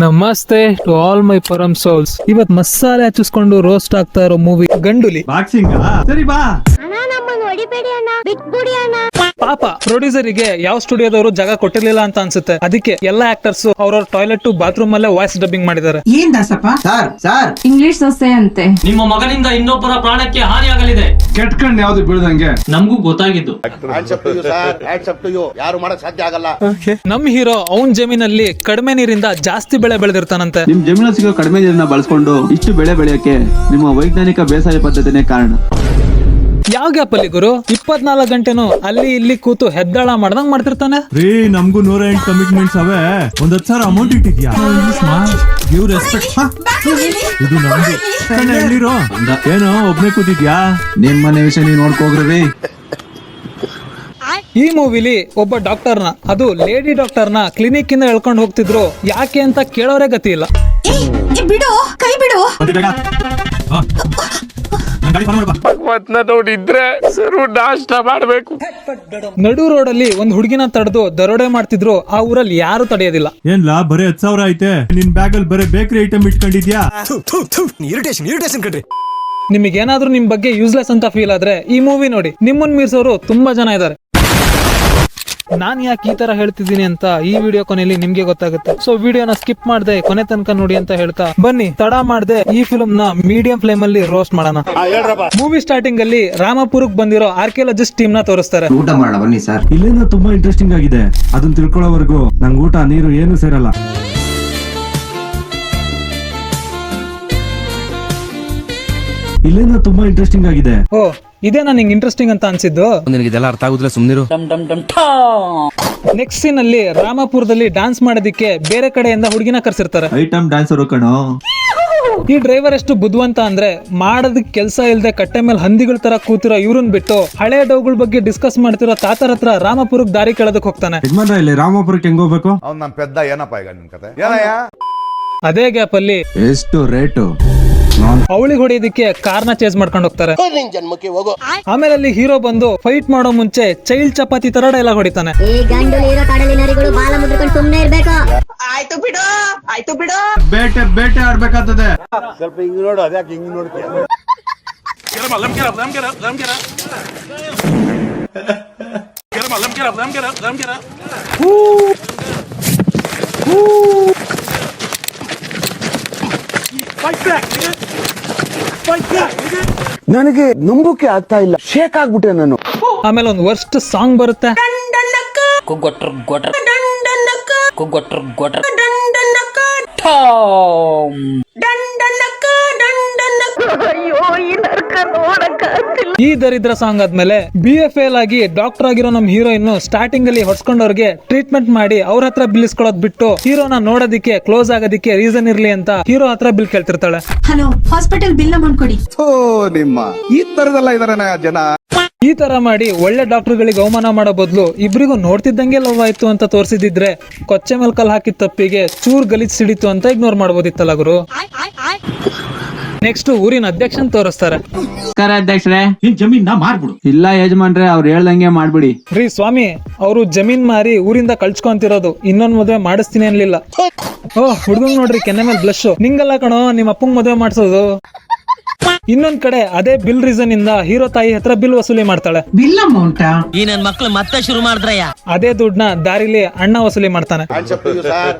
ನಮಸ್ತೆ to all my ಪರಮ್ souls. ಇವತ್ ಮಸಾಲೆ ಹಚ್ಚಿಸ್ಕೊಂಡು ರೋಸ್ಟ್ ಆಗ್ತಾ ಇರೋ ಮೂವಿ ಗಂಡುಲಿ. ಬಾಕ್ಸಿಂಗ್ ಸರಿ ಬಾ. ಪಾಪ ಪ್ರೊಡ್ಯೂಸರಿಗೆ ಯಾವ ಸ್ಟುಡಿಯೋದವರು ಜಾಗ ಕೊಟ್ಟಿರ್ಲಿಲ್ಲ ಅಂತ ಅನ್ಸುತ್ತೆ. ಅದಕ್ಕೆ ಎಲ್ಲಾ ಆಕ್ಟರ್ಸ್ ಅವ್ರವ್ರ ಟಾಯ್ಲೆಟ್ ಬಾತ್ರೂಮ್ ಅಲ್ಲೇ ವಾಯ್ಸ್ ಡಬ್ಬಿಂಗ್ ಮಾಡಿದ್ದಾರೆ. ಏನ್ ದಾಸಪ್ಪ ಸರ್ ಇಂಗ್ಲಿಷ್ ಸೊಸೆ ಅಂತೆ. ನಿಮ್ಮ ಮಗನಿಂದ ಇನ್ನೊಬ್ಬರ ಪ್ರಾಣಕ್ಕೆ ಹಾನಿಯಾಗಲಿದೆ. ಕೆಟ್ಕಂಡ್ ಯಾವ್ದು ಬೀಳ್ದಂಗೆ ನಮಗೂ ಗೊತ್ತಾಗಿದ್ದು. ಯಾರು ಮಾಡಕ್ ಸಾಧ್ಯ ಆಗಲ್ಲ. ನಮ್ ಹೀರೋ ಅವನ್ ಜಮೀನಲ್ಲಿ ಕಡಿಮೆ ನೀರಿಂದ ಜಾಸ್ತಿ ಬೆಳೆ ಬೆಳೆದಿರ್ತಾನಂತೆ. ನಿಮ್ ಜಮೀನು ಸಿಗೋ ಕಡಿಮೆ ನೀರನ್ನ ಬಳಸ್ಕೊಂಡು ಇಷ್ಟು ಬೆಳೆ ಬೆಳೆಯಕ್ಕೆ ನಿಮ್ಮ ವೈಜ್ಞಾನಿಕ ಬೇಸಾಯ ಪದ್ಧತಿನೇ ಕಾರಣ. ಯಾವ ಗ್ಯಾಪ್ ಅಲ್ಲಿ ಗುರು 24 ಗಂಟೆನೂ ಅಲ್ಲಿ ಇಲ್ಲಿ ಕೂತು ಹೆದ್ದಾಳ ಮಾಡ್ದಂಗ್ ಮಾಡ್ತಿರ್ತಾನೆ. ರೀ ನಮ್ಗೂ 108 ಕಮಿಟ್ಮೆಂಟ್ಸ್ ಅವೇ. 10,000 ಅಮೌಂಟ್ ಇಟ್ಟಿದ್ಯಾ? Give respect. ಇದು ನಮ್ದು ಏನೋ ಒಬ್ನೇ ಕೂತಿದ್ಯಾ? ನಿಮ್ ಮನೆ ವಿಷಯ ನೀವು ನೋಡ್ಕೋಗ್ರಿ. ಈ ಮೂವಿಲಿ ಒಬ್ಬ ಡಾಕ್ಟರ್ನ, ಅದು ಲೇಡಿ ಡಾಕ್ಟರ್ನ ಕ್ಲಿನಿಕ್ ಇಂದ ಎಳ್ಕೊಂಡು ಹೋಗ್ತಿದ್ರು. ಯಾಕೆ ಅಂತ ಕೇಳೋರೇ ಗತಿ ಇಲ್ಲ. ಬಿಡು, ಕೈ ಬಿಡು. ನಡು ರೋಡಲ್ಲಿ ಒಂದ್ ಹುಡುಗಿನ ತಡೆದು ದರೋಡೆ ಮಾಡ್ತಿದ್ರು. ಆ ಊರಲ್ಲಿ ಯಾರು ತಡೆಯೋದಿಲ್ಲ. ಏನ್ಲಾ ಬರೀ 10,000 ಐತೆ, ನಿನ್ ಬ್ಯಾಗ್ ಅಲ್ಲಿ ಬರೀ ಬೇಕರಿ ಐಟಮ್ ಇಟ್ಕೊಂಡಿದ್ಯಾ? ನಿಮಗೇನಾದ್ರೂ ನಿಮ್ ಬಗ್ಗೆ ಯೂಸ್ಲೆಸ್ ಅಂತ ಫೀಲ್ ಆದ್ರೆ ಈ ಮೂವಿ ನೋಡಿ. ನಿಮ್ಮನ್ ಮೀರ್ಸೋರು ತುಂಬಾ ಜನ ಇದಾರೆ. ನಾನ್ ಯಾಕೆ ಈ ತರ ಹೇಳ್ತಿದ್ದೀನಿ ಅಂತ ಈ ವಿಡಿಯೋ ಕೊನೆಯಲ್ಲಿ ನಿಮ್ಗೆ ಗೊತ್ತಾಗುತ್ತೆ. ಸೊ ವಿಡಿಯೋನ ಸ್ಕಿಪ್ ಮಾಡದೆ ಕೊನೆ ತನಕ ನೋಡಿ ಅಂತ ಹೇಳ್ತಾ ಬನ್ನಿ ತಡ ಮಾಡದೆ ಈ ಫಿಲ್ಮ್ ನ ಮೀಡಿಯಂ ಫ್ಲೇಮ್ ಅಲ್ಲಿ ರೋಸ್ಟ್ ಮಾಡೋಣ. ಮೂವಿ ಸ್ಟಾರ್ಟಿಂಗ್ ಅಲ್ಲಿ ರಾಮಪುರಕ್ ಬಂದಿರೋ ಆರ್ಕಿಯಾಲಜಿಸ್ಟ್ ಟೀಮ್ ನ ತೋರಿಸ್ತಾರೆ. ಊಟ ಮಾಡೋಣ ಬನ್ನಿ ಸರ್. ಇಲ್ಲಿಂದ ತುಂಬಾ ಇಂಟ್ರೆಸ್ಟಿಂಗ್ ಆಗಿದೆ. ಅದನ್ನ ತಿಳ್ಕೊಳ್ಳೋವರೆಗೂ ನಂಗೆ ಊಟ ನೀರು ಏನು ಸೇರಲ್ಲ. ಇಲ್ಲಿಂದ ತುಂಬಾ ಇಂಟ್ರೆಸ್ಟಿಂಗ್ ಆಗಿದೆ. ಓ ಇದೇನಾ ನಿಂಗೆ ಇಂಟ್ರೆಸ್ಟಿಂಗ್ ಅಂತ ಅನ್ಸಿದ್ದು? ಇದೆಲ್ಲ ಅರ್ಥ ಆಗುದಿಲ್ಲ, ಸುಮ್ನಿರು. ನೆಕ್ಸ್ಟ್ ಸೀನ್ ಅಲ್ಲಿ ರಾಮಪುರದಲ್ಲಿ ಡಾನ್ಸ್ ಮಾಡೋದಿಕ್ಕೆ ಬೇರೆ ಕಡೆಯಿಂದ ಹುಡುಗಿನ ಕರ್ಸಿರ್ತಾರೆ. ಐಟಮ್ ಡ್ಯಾನ್ಸರ್ ಕಣೋ. ಈ ಡ್ರೈವರ್ ಎಷ್ಟು ಬುದ್ಧಿವಂತ ಅಂದ್ರೆ ಮಾಡೋದಕ್ಕೆ ಕೆಲಸ ಇಲ್ಲದೆ ಕಟ್ಟೆ ಮೇಲೆ ಹಂದಿಗಳ ತರ ಕೂತಿರೋ ಇವ್ರನ್ ಬಿಟ್ಟು ಹಳೆ ಡೌಗಳ ಬಗ್ಗೆ ಡಿಸ್ಕಸ್ ಮಾಡ್ತಿರೋ ತಾತರ ಹತ್ರ ರಾಮಪುರಕ್ಕೆ ದಾರಿ ಕೇಳೋದಕ್ಕೆ ಹೋಗ್ತಾನೆ. ಯಜಮಾನ್ರ ಇಲ್ಲಿ ರಾಮಪುರಕ್ಕೆ ಹೆಂಗ್ ಹೋಗ್ಬೇಕು? ಅವ್ನು ನಮ್ ಪೆದ್ದ ಏನಪ್ಪ ಈಗ ನಿಮ್ ಕತೆ ಏನಯ್ಯ? ಅದೇ ಗ್ಯಾಪ್ ಅಲ್ಲಿ ಎಷ್ಟು ರೇಟು? ಅವಳಿಗೆ ಹೊಡೆಯೋದಕ್ಕೆ ಕಾರ್ನ ಚೇಸ್ ಮಾಡ್ಕೊಂಡು ಹೋಗ್ತಾರೆ. ಜನ್ಮಕ್ಕೆ ಹೋಗೋ. ಆಮೇಲೆ ಅಲ್ಲಿ ಹೀರೋ ಬಂದು ಫೈಟ್ ಮಾಡೋ ಮುಂಚೆ ಚೈಲ್ಡ್ ಚಪಾತಿ ತರ ಡೈಲಾಗ್ ಹೊಡಿತಾನೆ. ಈ ಗಂಡಲಿ ಇರೋ ಕಡಲಿ ನರಿಗಳು ಬಾಲ ಮುದ್ರಕೊಂಡು ಸುಮ್ನೆ ಇರ್ಬೇಕು. ಆಯ್ತು ಬಿಡು. ಬೇಟೆ ಆಡ್ಬೇಕಾಗ್ತದೆ. ಸ್ವಲ್ಪ ಹಿಂಗ್ ನೋಡು, ಅದ್ಯಾಕೆ ಹಿಂಗ್ ನೋಡ್ತೀಯ? ನನಗೆ ನಂಬುಕೆ ಆಗ್ತಾ ಇಲ್ಲ, ಶೇಕ್ ಆಗ್ಬಿಟ್ಟೆ ನಾನು. ಆಮೇಲೆ ಒಂದು ವರ್ಸ್ಟ್ ಸಾಂಗ್ ಬರುತ್ತೆ. ಈ ದರಿದ್ರ ಸಾಂಗ್ ಆದ್ಮೇಲೆ BFL ಆಗಿ ಡಾಕ್ಟರ್ ಆಗಿರೋ ನಮ್ ಹೀರೋಯಿನ್ ಸ್ಟಾರ್ಟಿಂಗ್ ಅಲ್ಲಿ ಹೊಡ್ಸ್ಕೊಂಡವ್ರಿಗೆ ಟ್ರೀಟ್ಮೆಂಟ್ ಮಾಡಿ ಅವ್ರ ಹತ್ರ ಬಿಲ್ ಇಸ್ಕೊಳ್ಳೋದ್ ಬಿಟ್ಟು ಹೀರೋನ ನೋಡೋದಿಕ್ಕೆ ಕ್ಲೋಸ್ ಆಗೋದಿಕ್ಕೆ ರೀಸನ್ ಇರ್ಲಿ ಅಂತ ಹೀರೋ ಹತ್ರ ಬಿಲ್ ಕೇಳ್ತಿರ್ತಾಳೆ. ಹಲೋ, ಹಾಸ್ಪಿಟಲ್ ಬಿಲ್ ಅಮೌಂಟ್ ಕೊಡಿ. ನಿಮ್ಮ ಈ ತರದೆಲ್ಲ ಇದಾರೆ ಜನ. ಈ ತರ ಮಾಡಿ ಒಳ್ಳೆ ಡಾಕ್ಟರ್ಗಳಿಗೆ ಅವಮಾನ ಮಾಡೋ ಬದಲು ಇಬ್ರಿಗೂ ನೋಡ್ತಿದ್ದಂಗೆ ಲವ್ ಆಯ್ತು ಅಂತ ತೋರಿಸಿದ್ರೆ ಕೊಚ್ಚೆ ಮೇಲೆ ಕಲ್ ಹಾಕಿದ ತಪ್ಪಿಗೆ ಚೂರ್ ಗಲೀಜ್ ಸಿಡಿತು ಅಂತ ಇಗ್ನೋರ್ ಮಾಡಬಹುದಿತ್ತಲ್ಲ ಗುರು. ನೆಕ್ಸ್ಟ್ ಊರಿನ ಅಧ್ಯಕ್ಷನ್ ತೋರಿಸ್ತಾರೆ. ಅಧ್ಯಕ್ಷರೇ, ಜಮೀನ್ ಮಾರ್ಬಿಡು. ಇಲ್ಲ ಯಜಮಾನ್ರೆ, ಅವ್ರು ಹೇಳ್ದಂಗೆ ಮಾಡ್ಬಿಡಿ. ರೀ ಸ್ವಾಮಿ, ಅವರು ಜಮೀನ್ ಮಾರಿ ಊರಿಂದ ಕಳ್ಸ್ಕೊಂತಿರೋದು. ಇನ್ನೊಂದ್ ಮದ್ವೆ ಮಾಡಿಸ್ತೀನಿ ಅನ್ಲಿಲ್ಲ. ಓಹ್ ಹುಡ್ಗಂಗ್ ನೋಡ್ರಿ ಕೆನ್ನೆ ಮೇಲೆ ಬ್ಲಶ್. ನಿಂಗಲ್ಲ ಕಣೋ ನಿಮ್ಮ ಅಪ್ಪಂಗ್ ಮದ್ವೆ ಮಾಡ್ಸೋದು. ಇನ್ನೊಂದ್ ಕಡೆ ಅದೇ ಬಿಲ್ ರೀಸನ್ ಇಂದ ಹೀರೋ ತಾಯಿ ಹತ್ರ ಬಿಲ್ ವಸೂಲಿ ಮಾಡ್ತಾಳೆ. ಬಿಲ್ ಅಮೌಂಟ್ ಈ ನನ್ ಮಕ್ಳು ಮತ್ತೆ ಶುರು ಮಾಡಿದ್ರಯ್ಯ. ಅದೇ ದುಡ್ಡನ್ನ ದಾರಿಲಿ ಅಣ್ಣ ವಸೂಲಿ ಮಾಡ್ತಾನೆ.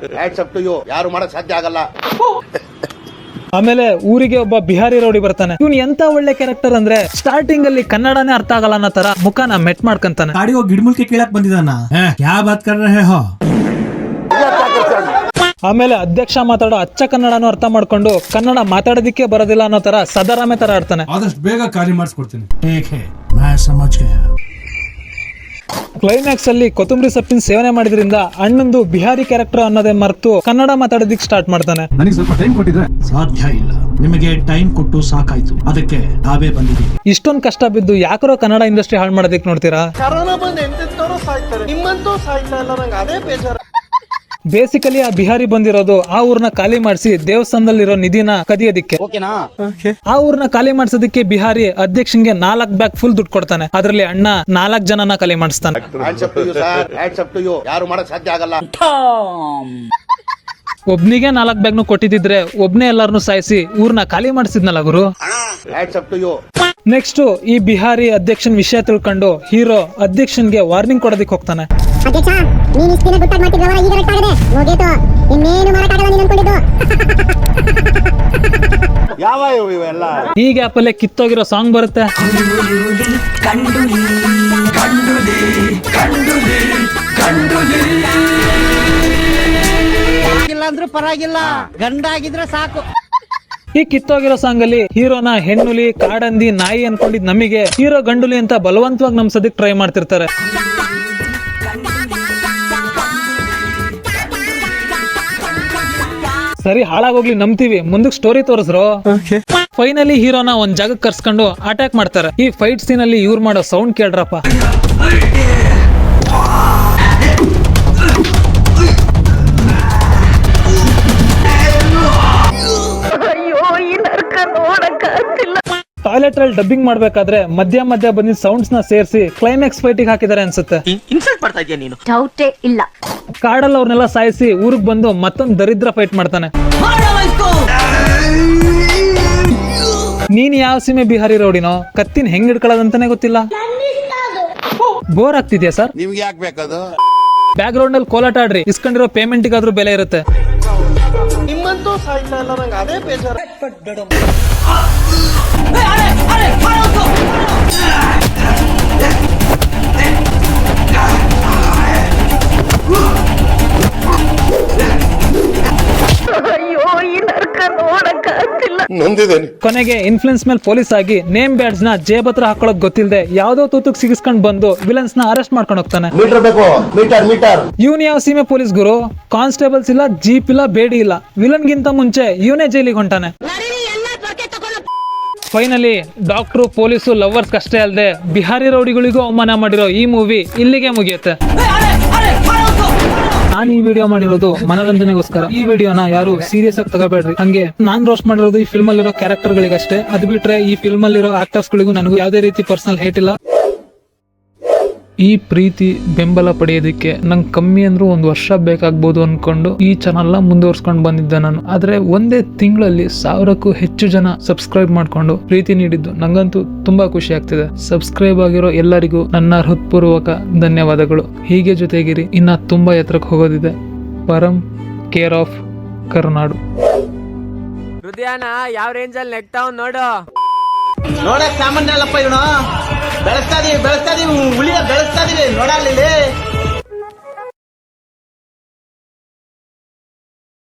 ಯಾರು ಮಾಡಕ್ ಸಾಧ್ಯ ಆಗಲ್ಲ. ಆಮೇಲೆ ಊರಿಗೆ ಒಬ್ಬ ಬಿಹಾರಿ ರೌಡಿ ಬರ್ತಾನೆ. ಇವ್ನು ಎಂತ ಒಳ್ಳೆ ಕ್ಯಾರೆಕ್ಟರ್ ಅಂದ್ರೆ ಸ್ಟಾರ್ಟಿಂಗ್ ಅಲ್ಲಿ ಕನ್ನಡನೇ ಅರ್ಥ ಆಗಲ್ಲ ಅನ್ನೋ ತರ ಮುಖನ ಮೆಟ್ ಮಾಡ್ಕಂತಾನೆ. ಗಾಡಿ ಹೋಗಿ ಗಿಡಮೂಲಿಕೆ ಕೇಳಕ್ ಬಂದಿದ್ದಾನ. ಕ್ಯಾ ಬಾತ್ ಕರ್ ರಹೆ ಹೋ? ಆಮೇಲೆ ಅಧ್ಯಕ್ಷ ಮಾತಾಡೋ ಅಚ್ಚ ಕನ್ನಡನೂ ಅರ್ಥ ಮಾಡ್ಕೊಂಡು ಕನ್ನಡ ಮಾತಾಡೋದಿಕ್ಕೆ ಬರೋದಿಲ್ಲ ಅನ್ನೋ ತರ ಸದಾರಾಮೆ ತರ ಆಡ್ತಾನೆ. ಆದಷ್ಟು ಬೇಗ ಕಾರ್ಯ ಮಾಡಿಸ್ಕೊಡ್ತೀನಿ. ಕ್ಲೈಮ್ಯಾಕ್ಸ್ ಅಲ್ಲಿ ಕೊತ್ತಂಬರಿ ಸೊಪ್ಪಿನ ಸೇವನೆ ಮಾಡಿದ್ರಿಂದ ಅಣ್ಣಂದು ಬಿಹಾರಿ ಕ್ಯಾರೆಕ್ಟರ್ ಅನ್ನೋದೇ ಮರೆತು ಕನ್ನಡ ಮಾತಾಡೋದಿಕ್ ಸ್ಟಾರ್ಟ್ ಮಾಡ್ತಾನೆ. ನನಗೆ ಸ್ವಲ್ಪ ಟೈಮ್ ಕೊಟ್ಟಿದ್ರೆ ಸಾಧ್ಯ ಇಲ್ಲ. ನಿಮಗೆ ಟೈಮ್ ಕೊಟ್ಟು ಸಾಕಾಯ್ತು, ಅದಕ್ಕೆ ನಾವೇ ಬಂದಿದ್ದೀವಿ. ಇಷ್ಟೊಂದು ಕಷ್ಟ ಬಿದ್ದು ಯಾಕರೋ ಕನ್ನಡ ಇಂಡಸ್ಟ್ರಿ ಹಾಳು ಮಾಡೋದಿಕ್ ನೋಡ್ತೀರಾ? ಕರೋನಾ ಬಂದು ಎಂತೆಂತವ್ರು ಸಾಯ್ತಾರೆ, ನಿಮ್ಮಂತೂ ಸಾಯ್ತಾ ಇಲ್ಲ. ನಂಗೆ ಅದೇ ಬೇಜಾರ. ಬೇಸಿಕಲಿ ಆ ಬಿಹಾರಿ ಬಂದಿರೋದು ಆ ಊರ್ನ ಖಾಲಿ ಮಾಡಿಸಿ ದೇವಸ್ಥಾನದಲ್ಲಿರೋ ನಿಧಿನ ಕದಿಯೋದಿಕ್ಕೆ. ಆ ಊರ್ನ ಖಾಲಿ ಮಾಡಿಸೋದಕ್ಕೆ ಬಿಹಾರಿ ಅಧ್ಯಕ್ಷನ್ಗೆ 4 ಬ್ಯಾಗ್ ಫುಲ್ ದುಡ್ಡು ಕೊಡ್ತಾನೆ. ಅದ್ರಲ್ಲಿ ಅಣ್ಣ 4 ಜನನ ಖಾಲಿ ಮಾಡಿಸ್ತಾನೆ. ಯಾರು ಮಾಡಕ್ ಸಾಧ್ಯ ಆಗಲ್ಲ. ಒಬ್ನಿಗೆ 4 ಬ್ಯಾಗ್ನು ಕೊಟ್ಟಿದ್ರೆ ಒಬ್ನೇ ಎಲ್ಲಾರನು ಸಾಯಿಸಿ ಊರ್ನ ಖಾಲಿ ಮಾಡಿಸಿದ್ನಲ್ಲ ಗುರು. ನೆಕ್ಸ್ಟ್ ಈ ಬಿಹಾರಿ ಅಧ್ಯಕ್ಷನ್ ವಿಷಯ ತಿಳ್ಕೊಂಡು ಹೀರೋ ಅಧ್ಯಕ್ಷನ್ಗೆ ವಾರ್ನಿಂಗ್ ಕೊಡೋದಿಕ್ ಹೋಗ್ತಾನೆ. ಅಧ್ಯಕ್ಷ ನೀನ್ ಇಷ್ಟು ದಿನ ಗುಟ್ಟಾಗಿ ಮಾಡ್ತಿದ್ದವರ ಈಗ ರಟ್ಟಾಗದೆ ಮುಗೀತು, ಇನ್ನೇನು ಮಾಡಕ್ಕಾಗಲ್ಲ ನೀನ್ ಅನ್ಕೊಂಡಿದ್ದು. ಈ ಗ್ಯಾಪ್ ಅಲ್ಲೇ ಕಿತ್ತೋಗಿರೋ ಸಾಂಗ್ ಬರುತ್ತೆ. ಅಂದ್ರೂ ಪರವಾಗಿಲ್ಲ, ಗಂಡ ಆಗಿದ್ರೆ ಸಾಕು. ಈ ಕಿತ್ತೋಗಿರೋ ಸಾಂಗ್ ಅಲ್ಲಿ ಹೀರೋನ ಹೆಣ್ಣುಲಿ, ಕಾಡಂದಿ, ನಾಯಿ ಅನ್ಕೊಂಡಿದ್ ನಮಗೆ ಹೀರೋ ಗಂಡುಲಿ ಅಂತ ಬಲವಂತವಾಗಿ ನಮ್ಸೋದಕ್ ಟ್ರೈ ಮಾಡ್ತಿರ್ತಾರೆ. ಸರಿ ಹಾಳಾಗೋಗ್ಲಿ ನಂಬ್ತೀವಿ, ಮುಂದಕ್ಕೆ ಸ್ಟೋರಿ ತೋರಿಸ್ರು. ಫೈನಲಿ ಹೀರೋನ ಒಂದ್ ಜಾಗಕ್ಕೆ ಕರ್ಸ್ಕೊಂಡು ಅಟ್ಯಾಕ್ ಮಾಡ್ತಾರೆ. ಈ ಫೈಟ್ ಸೀನ್ ಅಲ್ಲಿ ಇವ್ರು ಮಾಡೋ ಸೌಂಡ್ ಕೇಳ್ರಪ್ಪ. ಟಾಯ್ಲೆಟ್ ಅಲ್ಲಿ ಡಬ್ಬಿಂಗ್ ಮಾಡ್ಬೇಕಾದ್ರೆ ಮಧ್ಯ ಮಧ್ಯ ಬಂದಿದ್ದ ಸೌಂಡ್ಸ್ ನ ಸೇರಿಸಿ ಕ್ಲೈಮ್ಯಾಕ್ಸ್ ಫೈಟಿಗೆ ಹಾಕಿದ್ದಾರೆ ಅನ್ಸುತ್ತೆ. ಇನ್ಸಲ್ಟ್ ಮಾಡ್ತಾ ಇದೀಯ ನೀನು. ಡೌಟೇ ಇಲ್ಲ. ಕಾಡಲ್ಲಿ ಅವ್ರನ್ನೆಲ್ಲ ಸಾಯಿಸಿ ಊರಿಗೆ ಬಂದು ಮತ್ತೊಂದು ದರಿದ್ರ ಫೈಟ್ ಮಾಡ್ತಾನೆ. ನೀನ್ ಯಾವ ಸೀಮೆ ಬಿಹಾರಿ ರೌಡಿನೋ, ಕತ್ತಿನ ಹೆಂಗ್ ಹಿಡ್ಕೊಳ್ಳೋದಂತಾನೆ ಗೊತ್ತಿಲ್ಲ. ಬೋರ್ ಆಗ್ತಿದ್ಯಾ ಸರ್? ನಿಮ್ಗೆ ಯಾಕೆ ಬೇಕದು? ಬ್ಯಾಕ್ ಗ್ರೌಂಡ್ ಅಲ್ಲಿ ಕೋಲಾಟ ಆಡ್ರಿ, ಇಸ್ಕೊಂಡಿರೋ ಪೇಮೆಂಟ್ಗಾದ್ರೂ ಬೆಲೆ ಇರುತ್ತೆ. ನಿಮ್ಮಂತೂ ಸಾಯ್ತಾ ಇಲ್ಲ, ನಂಗೆ ಅದೇ ಬೇಜಾರು. ಕೊನೆಗೆ ಇನ್ಫ್ಲುಯೆನ್ಸ್ ಮೇಲೆ ಪೊಲೀಸ್ ಆಗಿ ನೇಮ್ ಬ್ಯಾಡ್ಸ್ ನ ಜೇಬ್ ಹತ್ರ ಹಾಕೊಳ್ಳೋದ್ ಗೊತ್ತಿಲ್ಲದೆ ಯಾವ್ದೋ ತೂತಕ್ ಸಿಗಿಸ್ಕೊಂಡ್ ಬಂದು ವಿಲನ್ಸ್ ನ ಅರೆಸ್ಟ್ ಮಾಡ್ಕೊಂಡು ಹೋಗ್ತಾನೆ. ಇವನ್ ಯಾವ ಸೀಮೆ ಪೊಲೀಸ್ ಗುರು? ಕಾನ್ಸ್ಟೇಬಲ್ಸ್ ಇಲ್ಲ, ಜೀಪ್ ಇಲ್ಲ, ಬೇಡಿ ಇಲ್ಲ. ವಿಲನ್ ಗಿಂತ ಮುಂಚೆ ಇವನೇ ಜೈಲಿಗೆ ಹೊಂಟಾನೆ. ಫೈನಲಿ ಡಾಕ್ಟ್ರು, ಪೊಲೀಸು, ಲವರ್ಸ್ ಅಷ್ಟೇ ಅಲ್ಲದೆ ಬಿಹಾರಿ ರೌಡಿಗಳಿಗೂ ಅವಮಾನ ಮಾಡಿರೋ ಈ ಮೂವಿ ಇಲ್ಲಿಗೆ ಮುಗಿಯುತ್ತೆ. ನಾನು ಈ ವಿಡಿಯೋ ಮಾಡಿರೋದು ಮನೋರಂಜನೆಗೋಸ್ಕರ. ಈ ವಿಡಿಯೋನ ಯಾರು ಸೀರಿಯಸ್ ಆಗಿ ತಗೋಬೇಡ್ರಿ. ಹಂಗೆ ನಾನ್ ರೋಸ್ಟ್ ಮಾಡಿರೋದು ಈ ಫಿಲ್ಮ್ ಅಲ್ಲಿರೋ ಕ್ಯಾರೆಕ್ಟರ್ ಗಳಿಗಷ್ಟೇ. ಅದು ಬಿಟ್ರೆ ಈ ಫಿಲ್ಮ್ ಅಲ್ಲಿರೋ ಆಕ್ಟರ್ಸ್ ಗಳಿಗೂ ನನಗೂ ಯಾವುದೇ ರೀತಿ ಪರ್ಸನಲ್ ಹೇಟ್ ಇಲ್ಲ. ಈ ಪ್ರೀತಿ ಬೆಂಬಲ ಪಡೆಯೋದಕ್ಕೆ ನಂಗೆ ಕಮ್ಮಿ ಅಂದ್ರೂ 1 ವರ್ಷ ಬೇಕಾಗ್ಬೋದು ಅನ್ಕೊಂಡು ಈ ಚಾನಲ್ ನ ಮುಂದುವರ್ಸ್ಕೊಂಡು ಬಂದಿದ್ದೆ ನಾನು. ಆದ್ರೆ ಒಂದೇ ತಿಂಗಳಲ್ಲಿ 1000ಕ್ಕೂ ಹೆಚ್ಚು ಜನ ಸಬ್ಸ್ಕ್ರೈಬ್ ಮಾಡ್ಕೊಂಡು ಪ್ರೀತಿ ನೀಡಿದ್ದು ನಂಗಂತೂ ತುಂಬಾ ಖುಷಿ ಆಗ್ತಿದೆ. ಸಬ್ಸ್ಕ್ರೈಬ್ ಆಗಿರೋ ಎಲ್ಲರಿಗೂ ನನ್ನ ಹೃತ್ಪೂರ್ವಕ ಧನ್ಯವಾದಗಳು. ಹೀಗೆ ಜೊತೆಗಿರಿ, ಇನ್ನ ತುಂಬಾ ಎತ್ತರಕ್ಕೆ ಹೋಗೋದಿದೆ. ಪರಂ ಕೇರ್ ಆಫ್ ಕರುನಾಡು. ಹೃದಯನ ಯಾವ ರೇಂಜ್ ಅಲ್ಲಿ ನೆಕ್ತಾವ್ ನೋಡು. ನೋಡಕ್ ಸಾಮಾನ್ಯ ಅಲ್ಲಪ್ಪ ಇವನು. ಬೆಳೆಸ್ತಾ ಇದೀವಿ ಹುಲಿಯ ಬೆಳೆಸ್ತಾ ಇದೀವಿ ನೋಡಲ್ಲಿ.